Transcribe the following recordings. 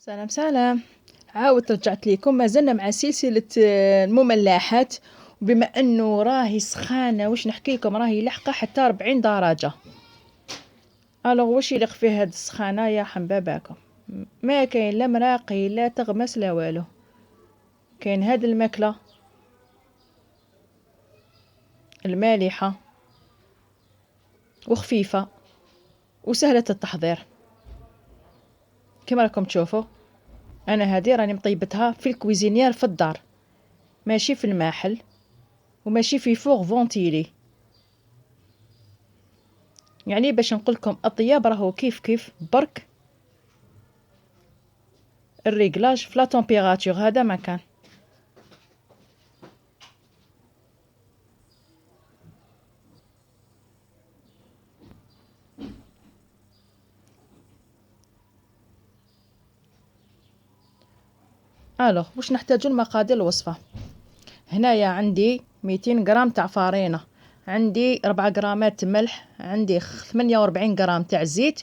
سلام سلام. عاودت رجعت ليكم، ما زلنا مع سلسلة المملحات. وبما انه راهي سخانة، وش نحكي لكم، راهي لحقة حتى 40 درجة. الوغ وش يليق فيه هاد السخانة يا حنباباكم؟ ما كاين لا مراقي لا تغمس لا والو. كاين هاد الماكلة المالحة وخفيفة وسهلة التحضير. كما راكم تشوفوا، انا هادي راني مطيبتها في الكويزينيير في الدار، ماشي في الماحل وماشي في فوغ فونتيلي. يعني باش نقولكم الطياب راهو كيف كيف، برك الريغلاج في لا تمبيراتور هذا ما كان. الوغ واش نحتاجو المقادير الوصفة. هنايا عندي 200 غرام تاع فارينة، عندي 4 غرامات ملح، عندي 48 غرام تاع زيت،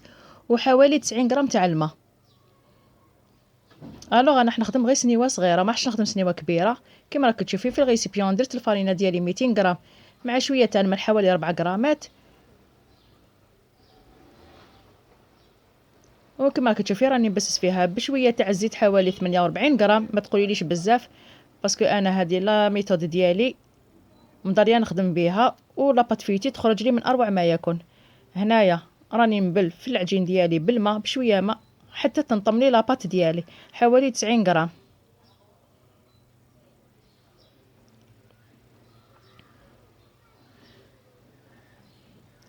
وحوالي 90 غرام تاع الماء. الوغ انا نخدم غير سنيوه صغيره، ما حش نخدم سنيوه كبيره. كما راك تشوفي في الغيسيبيون درت الفارينه ديالي 200 غرام مع شويه تاع الملح حوالي 4 غرامات. وكما راك تشوفي راني نبسس فيها بشويه تاع الزيت حوالي 48 غرام، ما تقوليليش بزاف، باسكو انا هذه لا ميثود ديالي مضريه نخدم بها، ولاباط فيتي تخرج لي من اروع ما يكون. هنايا راني نبل في العجين ديالي بالماء بشويه ماء حتى تنطم لي لاباط ديالي حوالي 90 غرام.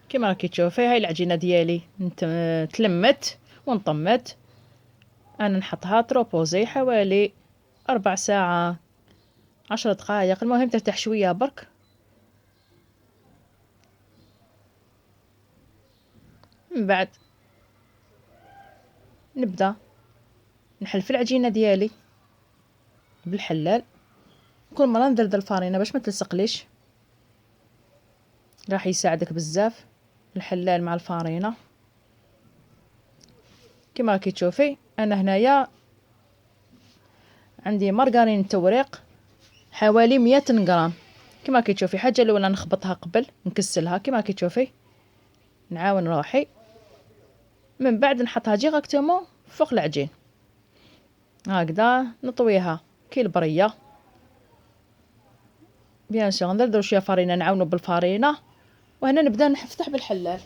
كما راكي تشوفي هاي العجينه ديالي تلمت ونطمت. انا نحطها تروبوزي حوالي 4 ساعات 10 دقائق، المهم ترتاح شويه برك. من بعد نبدا نحل في العجينه ديالي بالحلال، كل مره ندرد الفارينه باش ما تلصقليش، راح يساعدك بزاف الحلال مع الفارينه. كما راكي تشوفي انا هنايا عندي مارغرين توريق حوالي 100 غرام. كما راكي تشوفي حاجه الاولى نخبطها قبل نكسلها، كما راكي تشوفي نعاون روحي، من بعد نحطها ديراكتومون فوق العجين هكذا نطويها كي البريه. بيان سور ندردو شويه فارينه، نعاونو بالفارينه، وهنا نبدا نفتح بالحلال.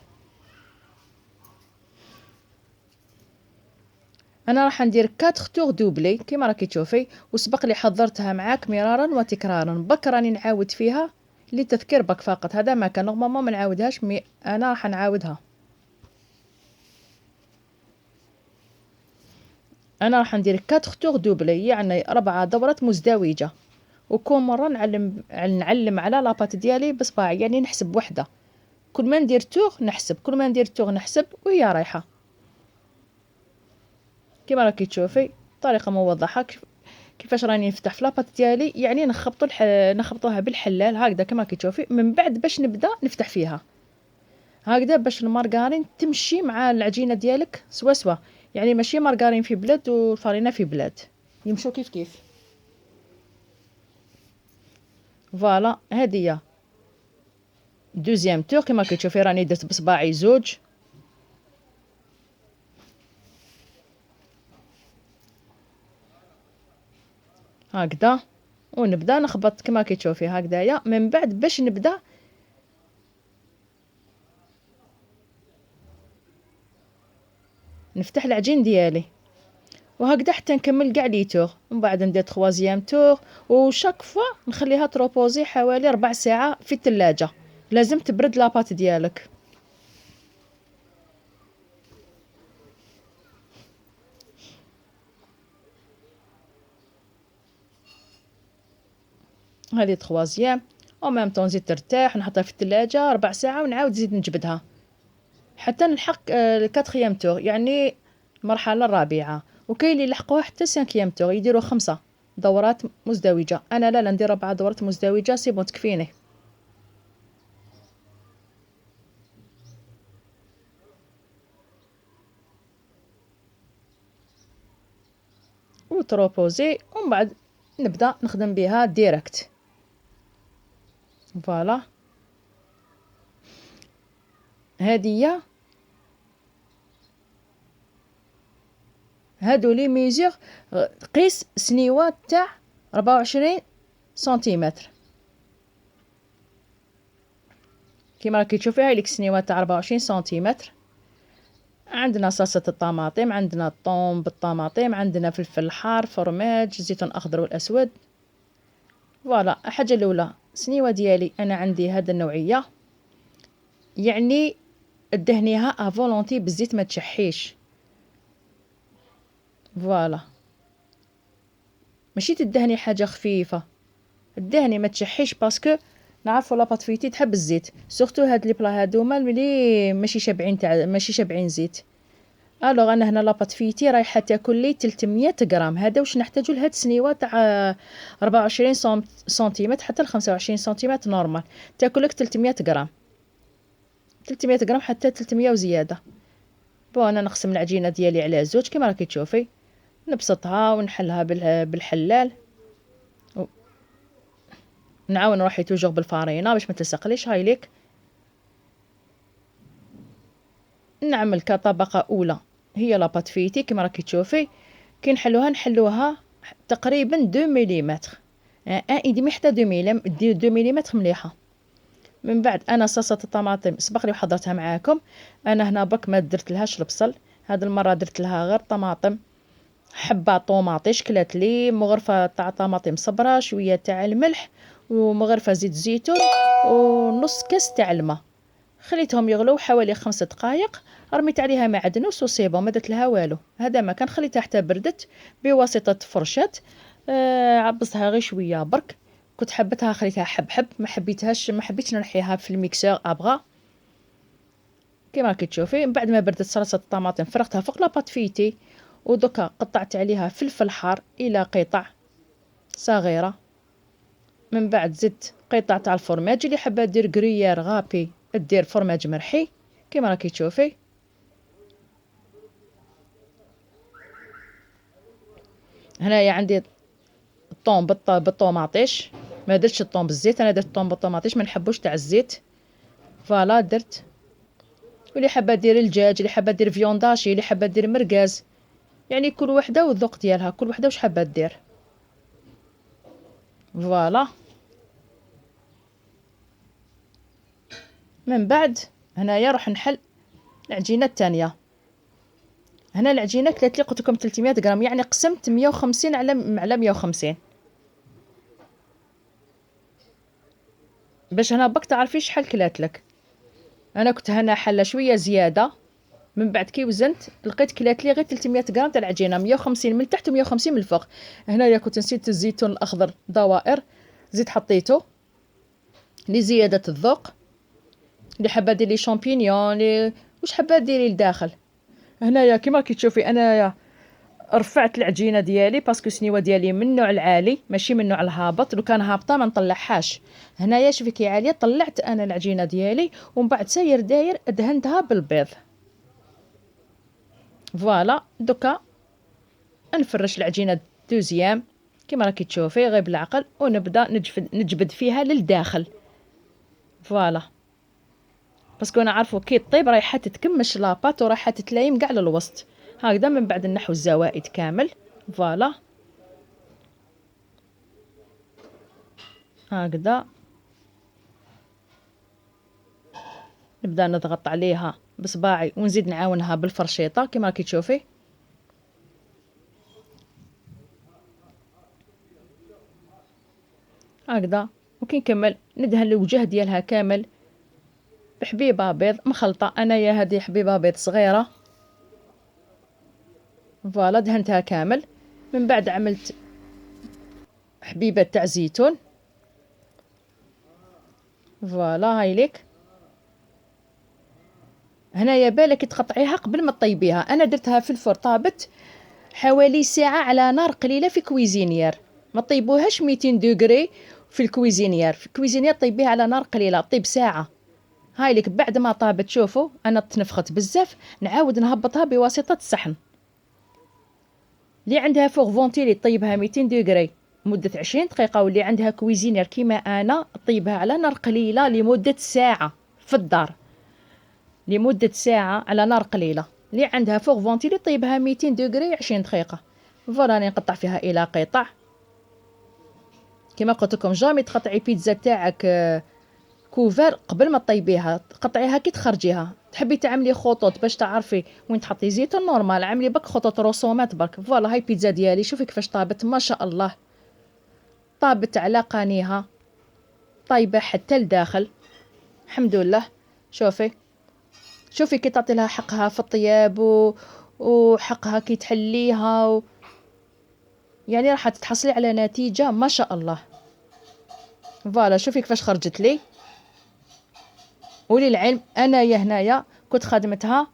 انا راح ندير 4 تور دوبلي كيما راكي تشوفي، وسبق لي حضرتها معاك مرارا وتكرارا، بك راني نعاود فيها للتذكير بك فقط. هذا ما كان نورمالمون ما نعاودهاش، انا راح نعاودها. انا راح ندير 4 تور دوبلي، يعني 4 دورات مزدوجه، وكل مره نعلم على لاباط ديالي بصباعي، يعني نحسب وحده. كل ما ندير تور نحسب، كل ما ندير تور نحسب، وهي رايحه. كما راكي تشوفي طريقه موضحه كيفاش راني نفتح في لاباط ديالي، يعني نخبطوها بالحلال هكذا كما راكي تشوفي، من بعد باش نبدا نفتح فيها هكذا باش المارغرين تمشي مع العجينه ديالك سوا سوا، يعني ماشي مارغرين في بلاد والفارينه في بلاد، يمشوا كيف كيف. فوالا هذه هي دوزيام تور. كما راكي تشوفي راني درت بصباعي زوج هكذا، ونبدا نخبط كما كتشوفي هكذايا، من بعد باش نبدا نفتح العجين ديالي، وهكذا حتى نكمل كاع لي تور. من بعد ندير تخوازيام تور، وشاك فوا نخليها تروبوزي حوالي 4 ساعات في الثلاجه، لازم تبرد لاباط ديالك. هذه تخوازيام، او ميم طون نزيد ترتاح نحطها في الثلاجه 4 ساعات، ونعاود نزيد نجبدها حتى نلحق الكاتخيام تور، يعني المرحله الرابعه. وكاين اللي يلحقوها حتى 5 تور، يديروا 5 دورات مزدوجه. انا لا ندير 4 دورات مزدوجه سي بون تكفيني. وتروبوزي، ومن بعد نبدا نخدم بها ديريكت. فوالا هادي هادو لي ميزور. قيس سنيوات تاع 24 سنتيمتر كيما راكي تشوفي. هاي ليك سنيوات تاع 24 سنتيمتر. عندنا صلصة الطماطم، عندنا الطوم بالطماطم، عندنا فلفل حار، فرماج، زيتون اخضر والاسود. فوالا الحاجه الاولى سنيوه ديالي انا عندي هاد النوعيه، يعني دهنيها افولونتي بالزيت ما تشحيش. فوالا ماشي تدهني حاجه خفيفه، الدهني ما تشحيش باسكو نعرفوا لاباط فيتي تحب الزيت، سورتو هاد لي بلا هادوما ملي ماشي شابعين تاع ماشي شابعين زيت. الوغ انا هنا لاباط فيتي رايحه تاكل لي 300 غرام، هذا واش نحتاجو لهاد السنيوه تاع 24 سنتيمتر حتى ل 25 سنتيمتر نورمال، تاكل لك 300 غرام، 300 غرام حتى 300 وزياده. بون انا نقسم العجينه ديالي على زوج كيما راكي تشوفي، نبسطها ونحلها بالحلال، نعاون روحي توجور بالفارينه باش ما تلصقليش. هاي ليك نعمل كطبقه اولى هي لاباط فيتي كيما راكي تشوفي. كي نحلوها تقريبا 2 مليمتر، ان ايدمي حتى 2 مليمتر مليحه. من بعد انا صلصه الطماطم سبق لي وحضرتها معاكم. انا هنا برك ما درت لهاش البصل، هاد المره درت لها غير طماطم، حبه طوماطيش كلات لي، مغرفه تاع طماطم صبره، شويه تاع الملح، ومغرفه زيت زيتون، ونص كاس تاع الماء. خليتهم يغلو حوالي 5 دقائق، رميت عليها معدنوس وصيبه، ما درت لها والو. هذا ما كان خليتها حتى بردت بواسطه فرشات. عبصتها غير شويه برك، كنت حبتها خليتها حب ما حبيتهاش، ما حبيتش نرحيها في الميكسور ابغا كيما راكي تشوفي. من بعد ما بردت صلصه الطماطم فرغتها فوق لاباط فيتي، ودوكا قطعت عليها فلفل حار الى قطع صغيره. من بعد زدت قطع تاع الفرماج، اللي حابه دير غريير غابي دير فرماج مرحي كيما راكي تشوفي. هنايا عندي الطوم بالطوماطيش، ما درتش الطوم بالزيت، انا درت الطوم بالطوماطيش ما نحبوش تاع الزيت. فوالا درت. واللي حابه دير الدجاج، اللي حابه دير فيونداشي، اللي حابه دير مرقاز، يعني كل وحده والذوق ديالها، كل وحده واش حابه دير. فوالا من بعد هنايا راح نحل العجينه الثانيه. هنا العجينه كلات لي قلت لكم 300 غرام، يعني قسمت 150 على 150 باش هنا بك تعرفي شحال كلات لك. انا كنت هنا حله شويه زياده، من بعد كي وزنت لقيت كلات لي غير 300 غرام تاع العجينه، 150 من تحت و150 من الفوق. هنايا كنت نسيت الزيتون الاخضر دوائر، زيت حطيته لزياده الذوق. اللي حابه دير لي شامبينيون، لي واش حابه ديري لداخل. هنايا كيما راكي تشوفي انايا رفعت العجينه ديالي باسكو السنيوه ديالي من النوع العالي ماشي من النوع الهابط، لو كان هابطه ما نطلعهاش. هنايا شوفي كي عاليه طلعت انا العجينه ديالي، ومن بعد ساير داير دهنتها بالبيض. فوالا دوكا نفرش العجينه دوزيام كيما راكي تشوفي غير بالعقل، ونبدا نجبد فيها للداخل. فوالا باسكو انا عارفو كي طيب رايحه تتكمش لاباط ورايحه تتلايم كاع للوسط. هكذا من بعد نحو الزوائد كامل. فوالا هكذا نبدا نضغط عليها بصباعي ونزيد نعاونها بالفرشيطه كيما راكي تشوفي. هكذا وكي نكمل ندهن الوجه ديالها كامل بحبيبه بيض مخلطه. انايا هذه حبيبه بيض صغيره. فوالا دهنتها كامل. من بعد عملت حبيبه تاع زيتون. فوالا هاي ليك. هنايا بالك تقطعيها قبل ما تطيبيها، انا درتها في الفرن طابت حوالي ساعه على نار قليله في كويزينير. ما طيبوهاش 200 دوغري في الكويزينير، في الكويزينير طيبيها على نار قليله، طيب ساعه. هاي لك بعد ما طابت شوفوا انا تنفخت بزاف، نعاود نهبطها بواسطه الصحن. اللي عندها فوغ فونتيلي طيبها 200 دوغري مدة 20 دقيقة، واللي عندها كويزينير كيما أنا طيبها على نار قليلة لمدة ساعة في الدار، لمدة ساعة على نار قليلة. اللي عندها فوغ فونتيلي طيبها 200 دوغري 20 دقيقة. فوالا راني نقطع فيها إلى قطع. كما قلت لكم جامي تقطعي بيتزا تاعك كوفر قبل ما طيبيها، قطعيها كي تخرجيها. تحبي تعملي خطوط باش تعرفي وين تحطي زيت نورمال، عملي بك خطوط رسومات برك. فوالا هاي بيتزا ديالي، شوفي كيفاش طابت ما شاء الله، طابت على قانيها، طايبه حتى لداخل الحمد لله. شوفي شوفي كي تعطي لها حقها في الطياب وحقها كي تحليها يعني راح تتحصلي على نتيجة ما شاء الله. فوالا شوفي كيفاش خرجت لي. وللعلم انا يا هنايا كنت خدمتها،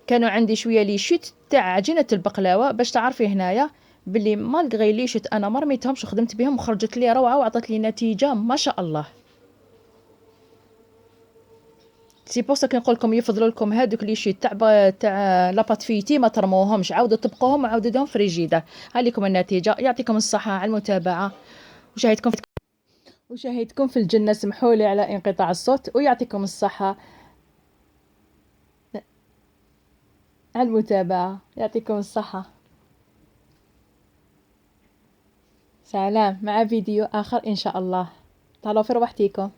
كانوا عندي شويه لي شوت تاع عجينه البقلاوه باش تعرفي هنايا باللي مالغري لي شوت انا ما رميتهمش وخدمت بهم وخرجت لي روعه وعطت لي نتيجه ما شاء الله. سي بوسا كنقول لكم يفضلوا لكم هذوك لي شوت تاع لاباط فيتي ما ترموهمش، عاودوا طبقوهم وعاودوا دهم فريجيدا. هاليكم النتيجه. يعطيكم الصحه على المتابعه، وشاهدكم في الجنه. سمحوا لي على انقطاع الصوت، ويعطيكم الصحه على المتابعه. يعطيكم الصحه. سلام، مع فيديو آخر إن شاء الله. تهلاو في روحتيكم.